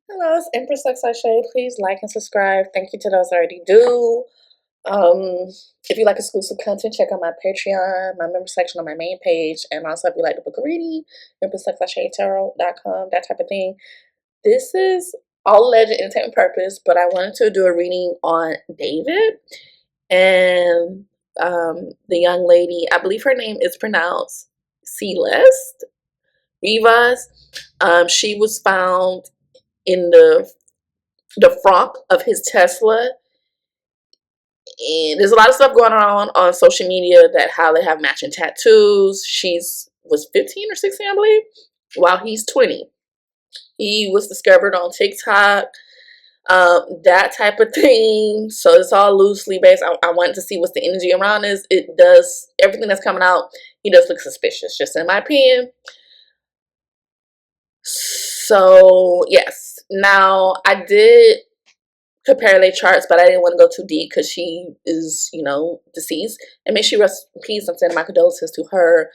Hello, it's Empress Sashay. Please like and subscribe. Thank you to those that already do. If you like exclusive content, check out my Patreon, my member section on my main page, and also if you like the book of reading, EmpressSashay.tarot.com, that type of thing. This is all legend entertainment purpose, but I wanted to do a reading on David and the young lady. I believe her name is pronounced Celeste Rivas. She was found in the front of his Tesla. And there's a lot of stuff going on social media that how they have matching tattoos. She's was 15 or 16, I believe, while he's 20. He was discovered on TikTok, that type of thing. So it's all loosely based. I wanted to see what's the energy around this. It does, everything that's coming out, he does look suspicious, just in my opinion. So yes, now I did compare their charts, but I didn't want to go too deep because she is, deceased. And may she rest in peace. I'm sending my condolences to her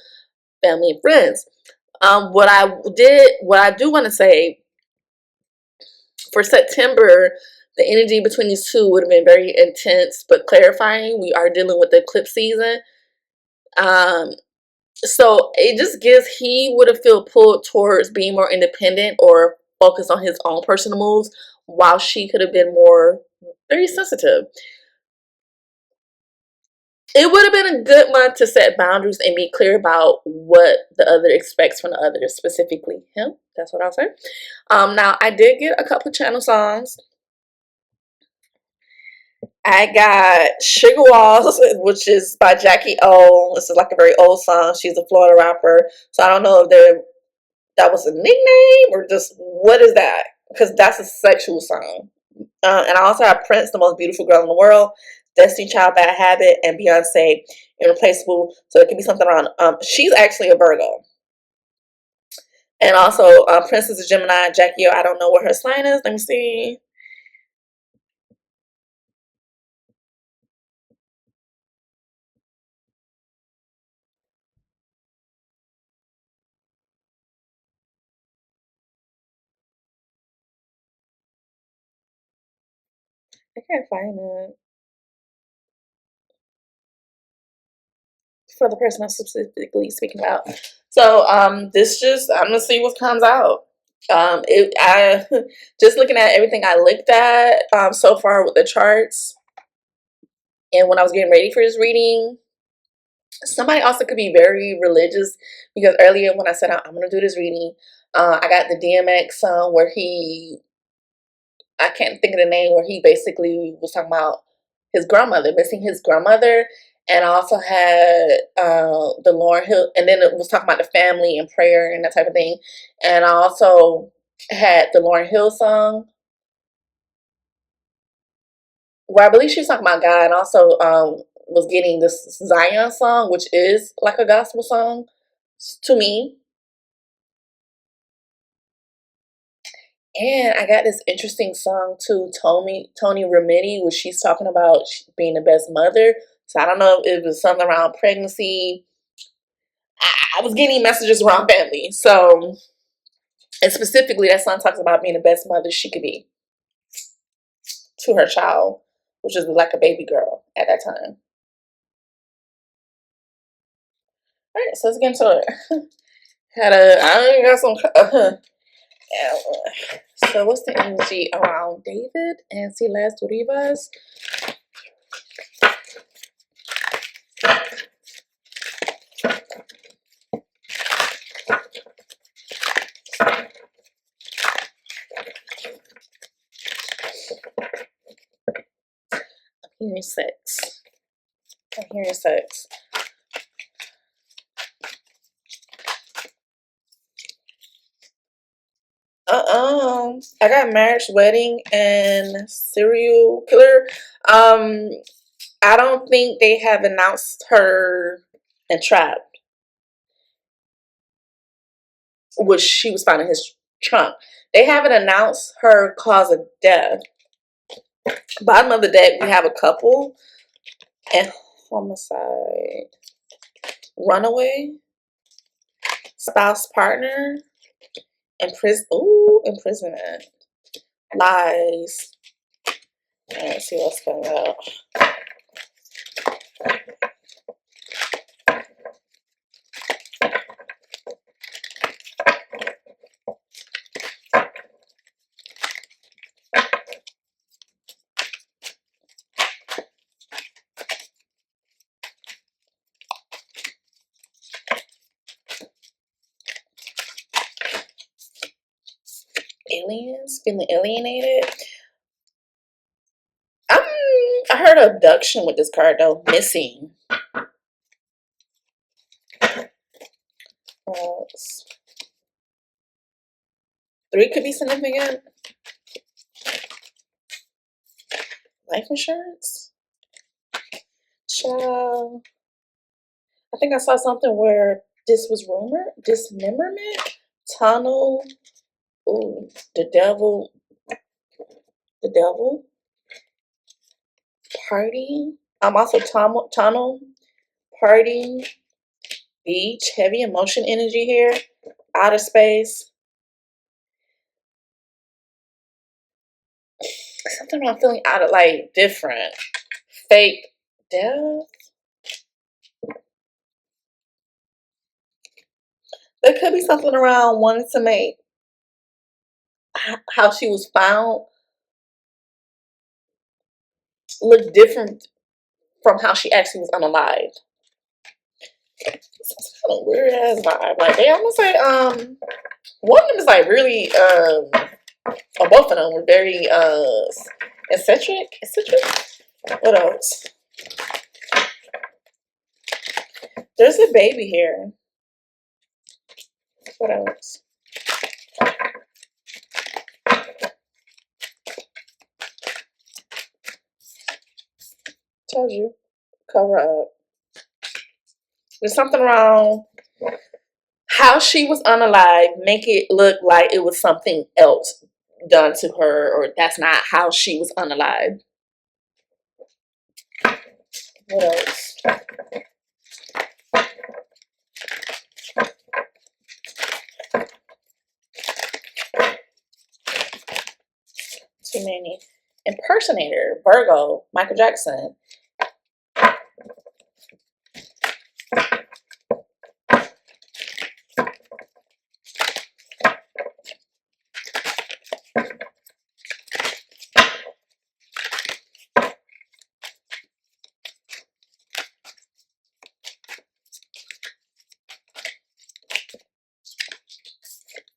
family and friends. What I do want to say, for September, the energy between these two would have been very intense, but clarifying. We are dealing with the eclipse season. So it just gives he would have felt pulled towards being more independent or focused on his own personal moves, while she could have been more very sensitive. It would have been a good month to set boundaries and be clear about what the other expects from the other, specifically him. That's what I'll say. Now I did get a couple channel songs. I got Sugar Walls, which is by Jackie O. This is like a very old song. She's a Florida rapper. So I don't know if that was a nickname or just what is that? Because that's a sexual song. And I also have Prince, The Most Beautiful Girl in the World, Destiny Child, Bad Habit, and Beyonce, Irreplaceable. So it could be something around. She's actually a Virgo. And also, Prince is a Gemini. Jackie O, I don't know what her sign is. Let me see. I can't find it. For the person I'm specifically speaking about. So this just I'm gonna see what comes out. I just looking at everything I looked at so far with the charts, and when I was getting ready for this reading, somebody also could be very religious, because earlier when I said I'm gonna do this reading, I got the DMX song where I can't think of the name, where he basically was talking about his grandmother, missing his grandmother. And I also had the Lauryn Hill, and then it was talking about the family and prayer and that type of thing. And I also had the Lauryn Hill song, where I believe she was talking about God, and also was getting this Zion song, which is like a gospel song to me. And I got this interesting song too, Tony Remedy, where she's talking about being the best mother. So I don't know if it was something around pregnancy. I was getting messages around family. So, and specifically that song talks about being the best mother she could be to her child, which is like a baby girl at that time. All right, so let's get into it. I got some. So what's the energy around David and Celeste Rivas? I'm hearing sex. I'm hearing sex. I got marriage, wedding, and serial killer. I don't think they have announced her entrapped, which she was found in his trunk. They haven't announced her cause of death. Bottom of the deck, we have a couple and homicide, runaway, spouse, partner, imprisonment. lies. Let's see what's coming out. Aliens, feeling alienated. I heard abduction with this card though. Missing. Three could be significant. Life insurance. Child. I think I saw something where this was rumored. Dismemberment. Tunnel. Ooh, the devil. The devil. Party. I'm also tunnel. Party. Beach. Heavy emotion energy here. Outer space. Something I'm feeling out of, like, different. Fake death. There could be something around wanting to make how she was found look different from how she actually was unalived. It's kind of weird ass vibe. Like, they almost say, one of them is like really, or both of them were very, eccentric. What else? There's a baby here. What else? Told you. Cover up. There's something around how she was unalive, make it look like it was something else done to her, or that's not how she was unalive. What else? Too many. Impersonator, Virgo, Michael Jackson.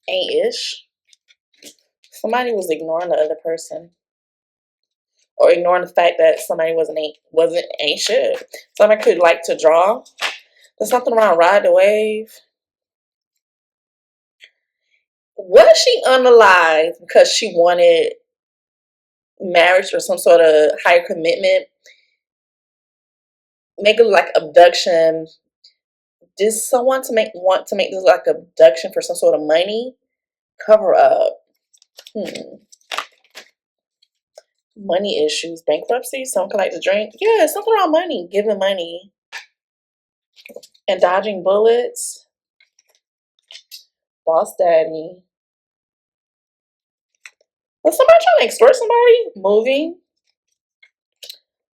Ain't-ish. Somebody was ignoring the other person, or ignoring the fact that somebody ain't shit. Somebody could like to draw. There's something around ride the wave. Was she unalive because she wanted marriage or some sort of higher commitment? Make it like abduction. Did someone want to make this like abduction for some sort of money? Cover up. Money issues, bankruptcy, someone could like to drink. Yeah, something around money, giving money. And dodging bullets. Boss daddy. Was somebody trying to extort somebody? Moving.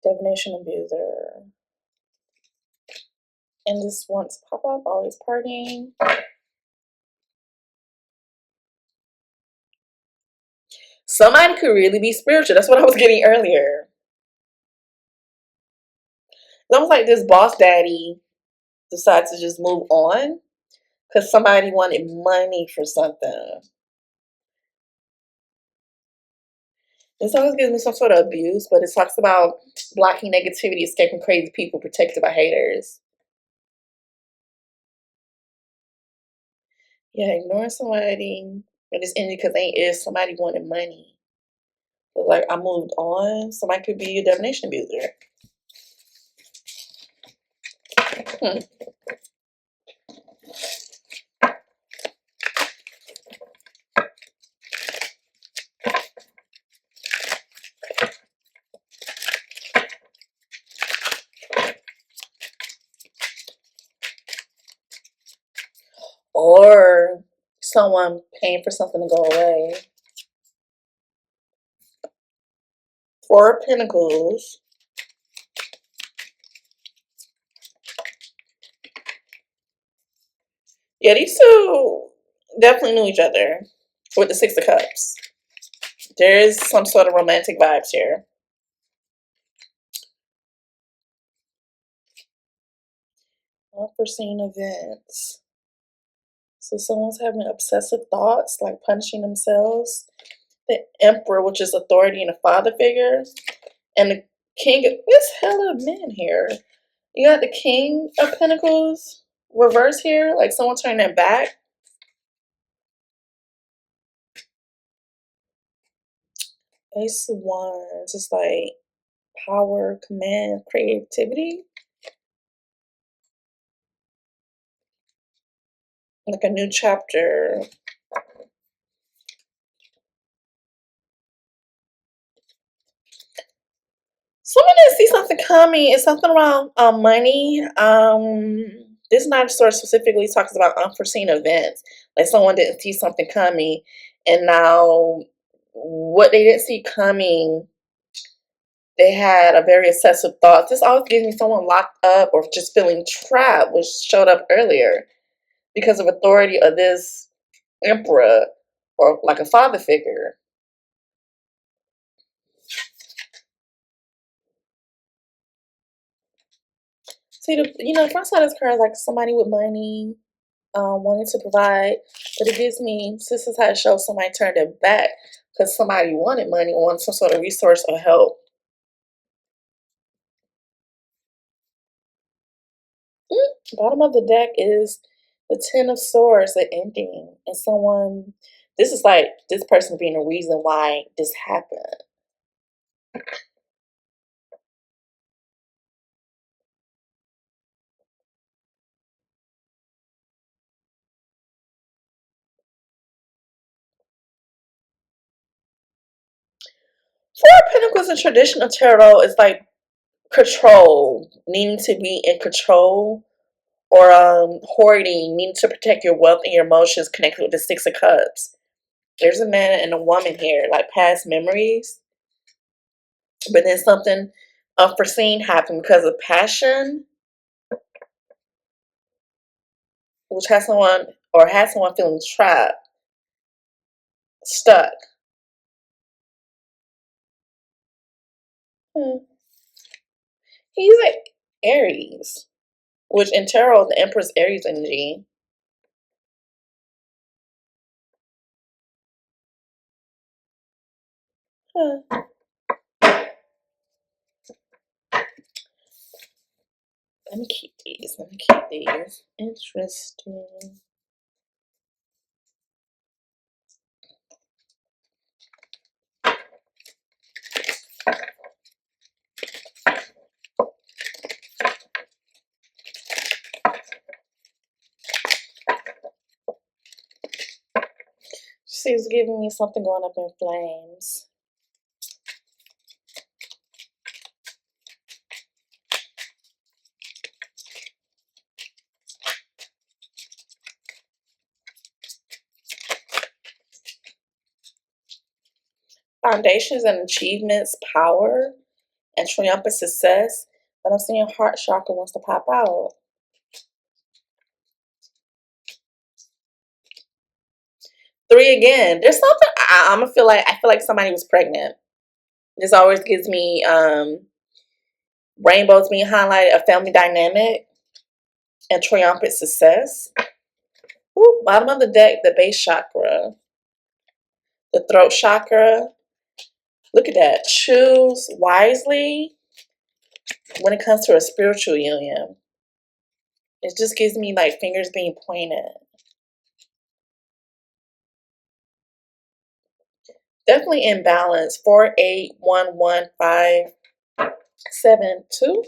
Divination abuser. And this wants pop up, always partying. Somebody could really be spiritual. That's what I was getting earlier. It's almost like this boss daddy decided to just move on because somebody wanted money for something. This always gives me some sort of abuse, but it talks about blocking negativity, escaping crazy people, protected by haters. Yeah, ignoring somebody, but it's ended because ain't is somebody wanted money. But like, I moved on. Somebody could be a divination abuser. Or someone paying for something to go away. Four of Pentacles. Yeah, these two definitely knew each other with the Six of Cups. There is some sort of romantic vibes here. Unforeseen events. So someone's having obsessive thoughts, like punishing themselves. The Emperor, which is authority and a father figure. And the King, there's hella men here. You got the King of Pentacles reverse here, like someone turning their back. Ace of Wands is like power, command, creativity. Like a new chapter. Someone didn't see something coming. It's something around money. This night source specifically talks about unforeseen events. Like someone didn't see something coming, and now what they didn't see coming, they had a very obsessive thought. This always gives me someone locked up or just feeling trapped, which showed up earlier because of authority of this emperor or like a father figure. See, the front side of this card is like somebody with money, wanting to provide, but it gives me, this is how it shows somebody turned their back because somebody wanted money or wanted some sort of resource or help. Bottom of the deck is the Ten of Swords, the ending, and someone, this is like this person being the reason why this happened. Four of Pentacles in traditional tarot is like control, needing to be in control, or hoarding, needing to protect your wealth and your emotions, connected with the Six of Cups. There's a man and a woman here, like past memories, but then something unforeseen happened because of passion, which has someone feeling trapped, stuck. He's like Aries, which in tarot, the Empress Aries energy. Huh. Let me keep these. Interesting. She's giving me something going up in flames. Foundations and achievements, power, and triumphant success. But I'm seeing heart chakra wants to pop out. Three again. There's something I'm gonna feel like. I feel like somebody was pregnant. This always gives me rainbows being highlighted, a family dynamic, and triumphant success. Ooh, bottom of the deck, the base chakra, the throat chakra. Look at that. Choose wisely when it comes to a spiritual union. It just gives me like fingers being pointed. Definitely in balance. 4, 8, 1, 1, 5, 7, 2.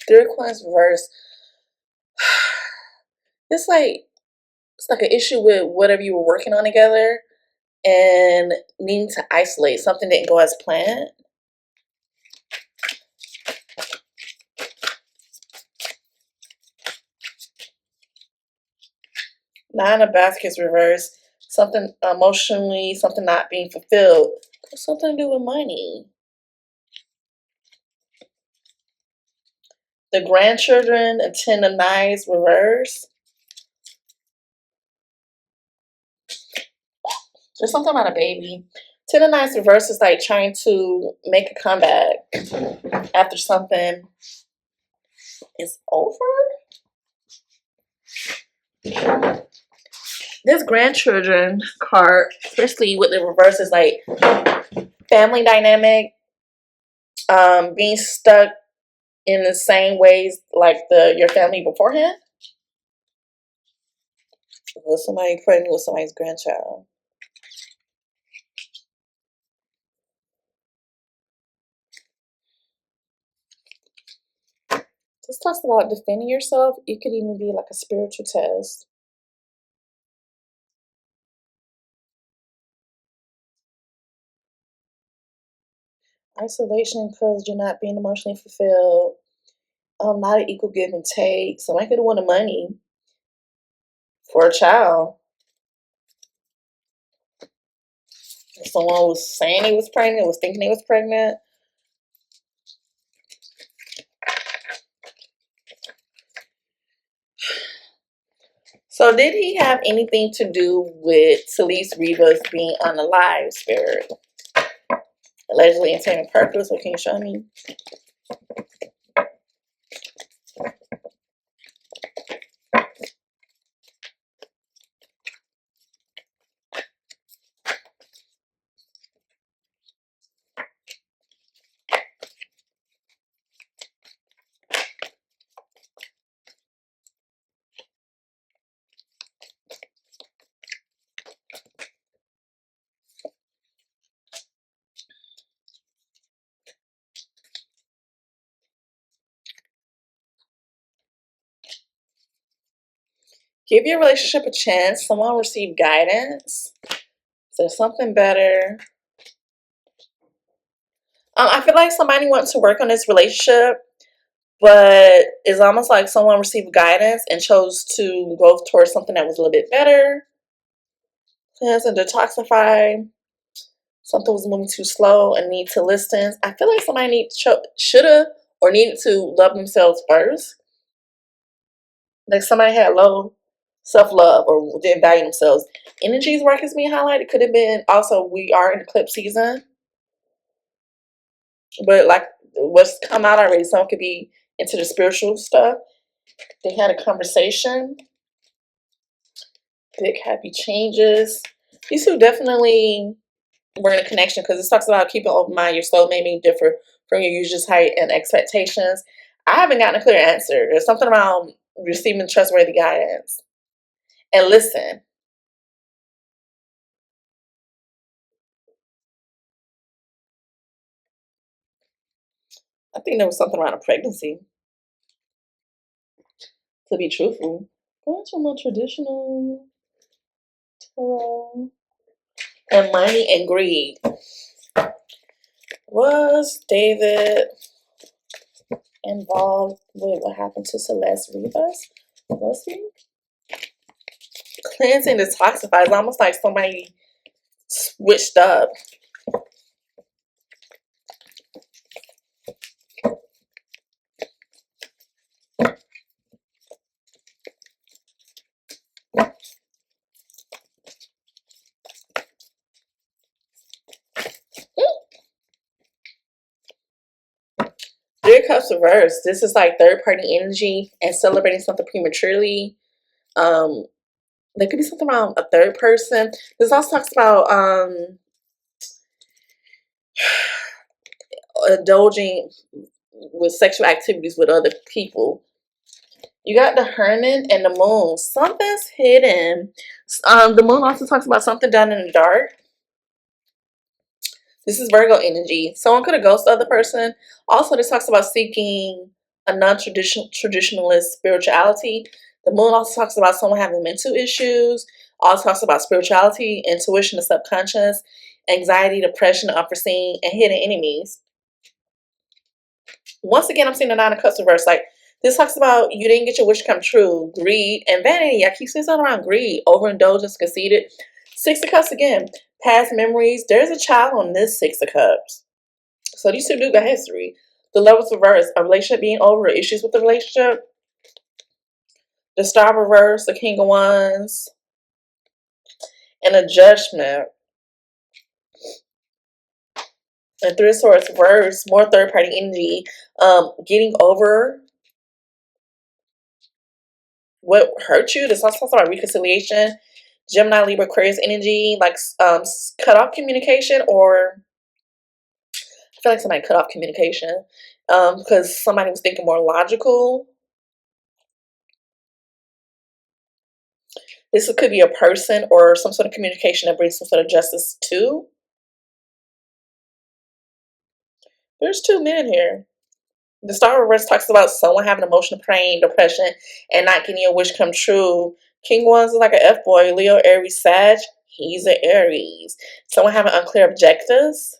Three of Coins reverse. It's like an issue with whatever you were working on together and needing to isolate. Something didn't go as planned. Nine of Baskets reverse. Something emotionally, something not being fulfilled. Something to do with money. The grandchildren, a 10 of Knives reverse. There's something about a baby. 10 of Knives reverse is like trying to make a comeback after something is over. This grandchildren card, especially with the reverse, is like family dynamic, being stuck in the same ways like your family beforehand. With somebody pregnant with somebody's grandchild. This talks about defending yourself. It could even be like a spiritual test. Isolation because you're not being emotionally fulfilled. Not an equal give and take. Somebody could have wanted money for a child. Someone was saying he was pregnant, was thinking he was pregnant. So did he have anything to do with Celeste Rivas being unalive, Spirit? Allegedly intending purpose, what can you show me? Give your relationship a chance. Someone received guidance. Is there something better? I feel like somebody wants to work on this relationship, but it's almost like someone received guidance and chose to go towards something that was a little bit better. Cleanse and detoxify. Something was moving too slow and need to listen. I feel like somebody shoulda or needed to love themselves first. Like somebody had low self-love or didn't value themselves. Energies work is being highlighted. Could have been also we are in eclipse season. But like what's come out already, someone could be into the spiritual stuff. They had a conversation. Big happy changes. These two definitely were in a connection because it talks about keeping an open mind. Your soul may be different from your usual height and expectations. I haven't gotten a clear answer. There's something around receiving trustworthy guidance. And listen. I think there was something around a pregnancy. To be truthful. Going to more traditional tarot. And money and greed. Was David involved with what happened to Celeste Rivas? Let's see. Cleanse and detoxify. It's almost like somebody switched up. Three of Cups reversed. This is like third party energy and celebrating something prematurely. There could be something around a third person. This also talks about indulging with sexual activities with other people. You got the Hermit and the Moon. Something's hidden. The Moon also talks about something done in the dark. This is Virgo energy. Someone could have ghosted the other person. Also, this talks about seeking a non-traditionalist spirituality. The moon also talks about someone having mental issues, also talks about spirituality, intuition, the subconscious, anxiety, depression, unforeseen, and hidden enemies. Once again, I'm seeing the Nine of Cups reverse. Like, this talks about you didn't get your wish come true, greed, and vanity. I keep seeing something around greed, overindulgence, conceited. Six of Cups again, past memories. There's a child on this Six of Cups. So these two do got history. The Lovers reverse, a relationship being over, issues with the relationship. The Star reverse, the King of Wands, and a Judgment. And Three of Swords reverse, more third party energy, getting over what hurt you. This also talks about reconciliation. Gemini, Libra, Aquarius energy, like cut off communication, or I feel like somebody cut off communication because somebody was thinking more logical. This could be a person or some sort of communication that brings some sort of justice too. There's two men here. The Star reverse talks about someone having emotional pain, depression, and not getting your wish come true. King Wands is like an F-boy. Leo, Aries, Sag. He's an Aries. Someone having unclear objectives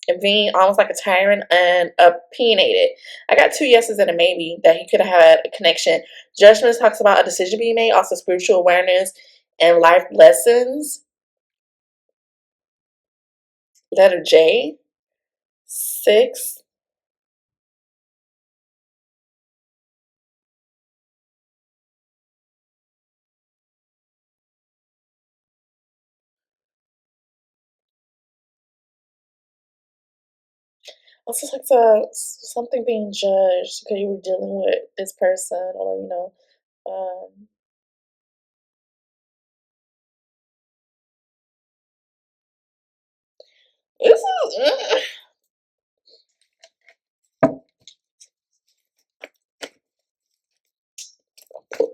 and being almost like a tyrant and opinionated. I got two yeses and a maybe that he could have had a connection. Judgment talks about a decision being made, also spiritual awareness and life lessons. Letter J. 6. Also like something being judged because you were dealing with this person, or this is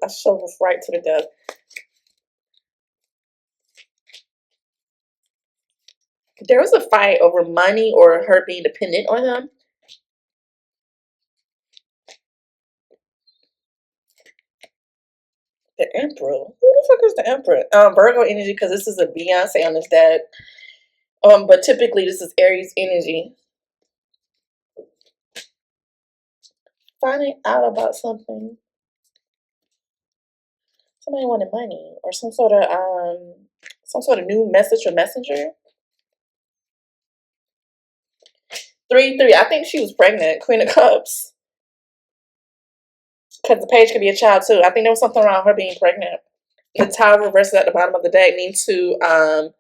I shove this right to the death. There was a fight over money or her being dependent on him. The Emperor. Who the fuck is the Emperor? Virgo energy, because this is a Beyonce on his dad. But typically this is Aries energy. Finding out about something. Somebody wanted money or some sort of new message or messenger. 3-3. I think she was pregnant. Queen of Cups. Because the page could be a child too. I think there was something around her being pregnant. The Tower reverses at the bottom of the deck need to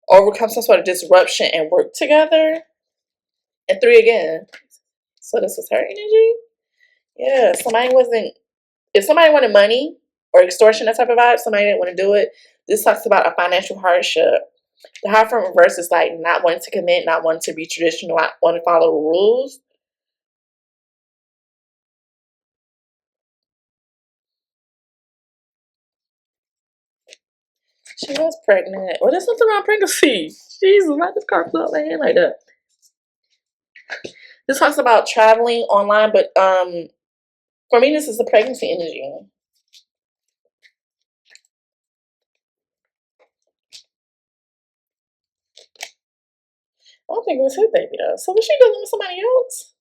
overcome some sort of disruption and work together. And 3 again. So this was her energy? Yeah, if somebody wanted money or extortion, that type of vibe, somebody didn't want to do it. This talks about a financial hardship. The High from reverse is like not wanting to commit, not wanting to be traditional, not wanting to follow rules. She was pregnant. Well, there's something wrong with pregnancy. Jesus, why this car flew out my hand like that? This talks about traveling online, but for me, this is the pregnancy energy. I don't think it was his baby though. So was she dealing with somebody else?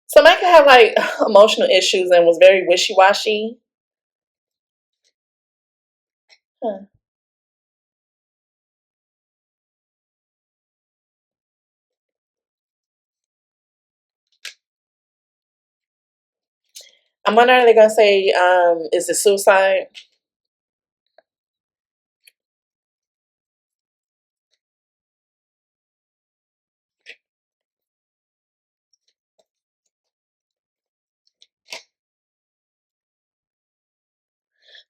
Somebody could have like emotional issues and was very wishy-washy. Huh. I'm wondering, are they gonna say, is it suicide?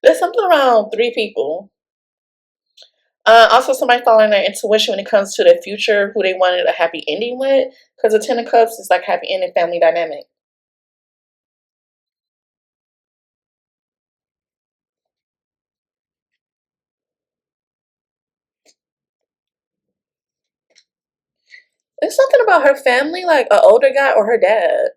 There's something around 3 people. Also, somebody following their intuition when it comes to their future, who they wanted a happy ending with. Because the Ten of Cups is like happy ending, family dynamic. There's something about her family, like an older guy or her dad.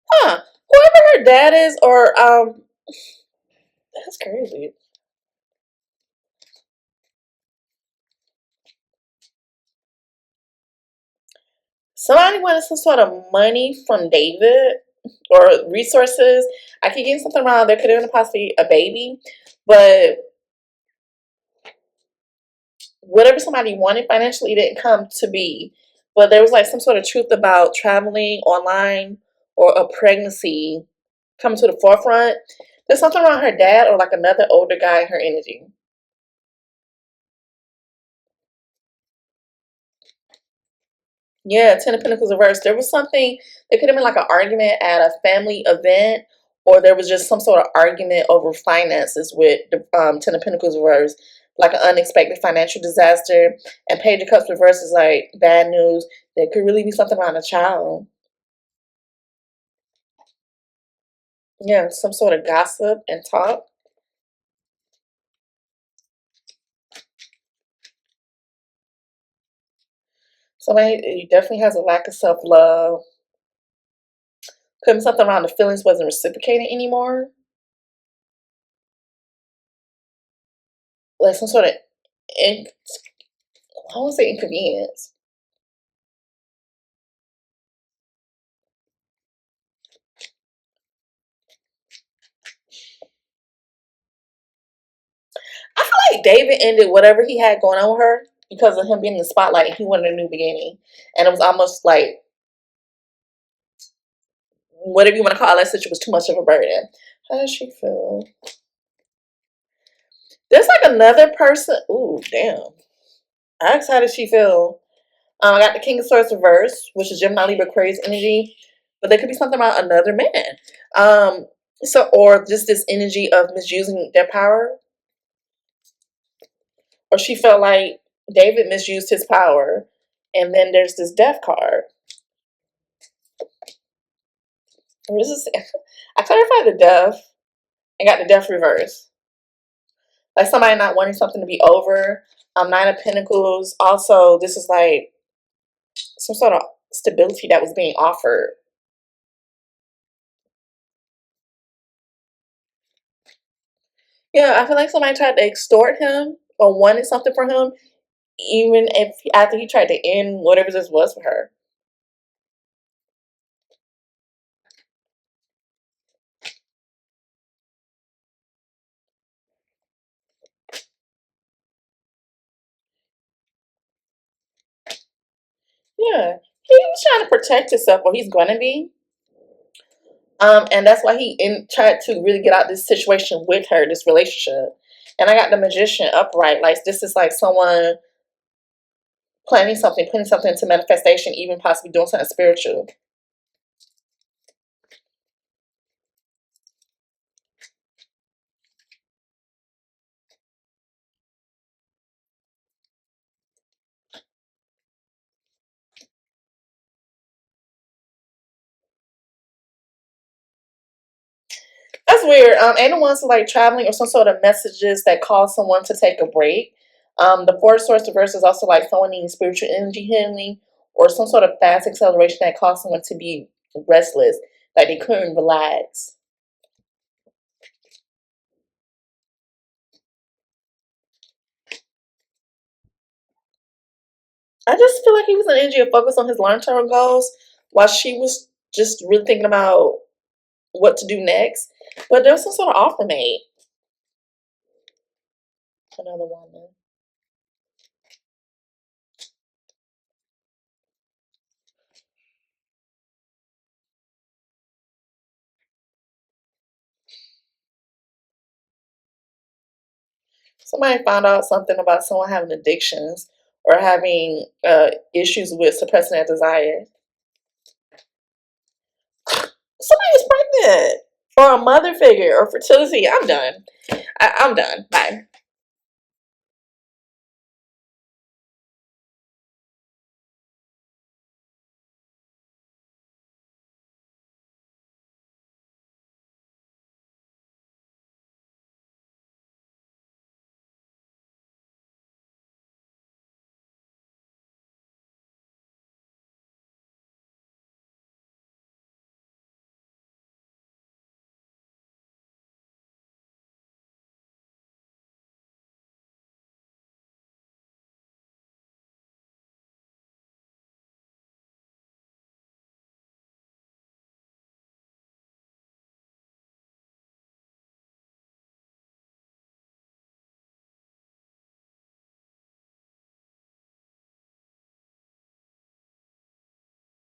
Huh. Whoever her dad is, or that's crazy. Somebody wanted some sort of money from David or resources. I keep getting something wrong. There could have been possibly a baby, but whatever somebody wanted financially didn't come to be. But there was like some sort of truth about traveling online or a pregnancy coming to the forefront. There's something around her dad or like another older guy in her energy. Yeah, Ten of Pentacles reversed. There was something, there could have been like an argument at a family event, or there was just some sort of argument over finances with the Ten of Pentacles reversed, like an unexpected financial disaster. And Page of Cups reversed is like bad news. There could really be something around a child. Yeah, some sort of gossip and talk. Somebody definitely has a lack of self-love. Could be something around the feelings wasn't reciprocated anymore. Like some sort of, I won't say inconvenience. I feel like David ended whatever he had going on with her because of him being in the spotlight. He wanted a new beginning. And it was almost like, whatever you want to call that situation was too much of a burden. How does she feel? There's like another person. Ooh, damn. I asked how does she feel? I got the King of Swords reverse, which is Gemini Libra Aquarius energy. But there could be something about another man. Or just this energy of misusing their power. Or she felt like David misused his power. And then there's this death card. Or is this, I clarified the death and got the death reverse. Like somebody not wanting something to be over. Nine of Pentacles. Also, this is like some sort of stability that was being offered. Yeah, I feel like somebody tried to extort him or wanted something from him, even if after he tried to end whatever this was for her. Yeah, he was trying to protect himself, or he's gonna be. And that's why tried to really get out this situation with her, this relationship. And I got the Magician upright. Like this is like someone planning something, putting something into manifestation, even possibly doing something spiritual. That's weird. Anyone's like traveling or some sort of messages that cause someone to take a break. The Four of Swords reverse is also like someone needing spiritual energy healing or some sort of fast acceleration that caused someone to be restless, like they couldn't relax. I just feel like he was an energy of focus on his long-term goals while she was just really thinking about what to do next. But there was some sort of offer made. Another woman. Somebody found out something about someone having addictions or having issues with suppressing their desires. Somebody's pregnant, or a mother figure, or fertility. I'm done. I'm done. Bye.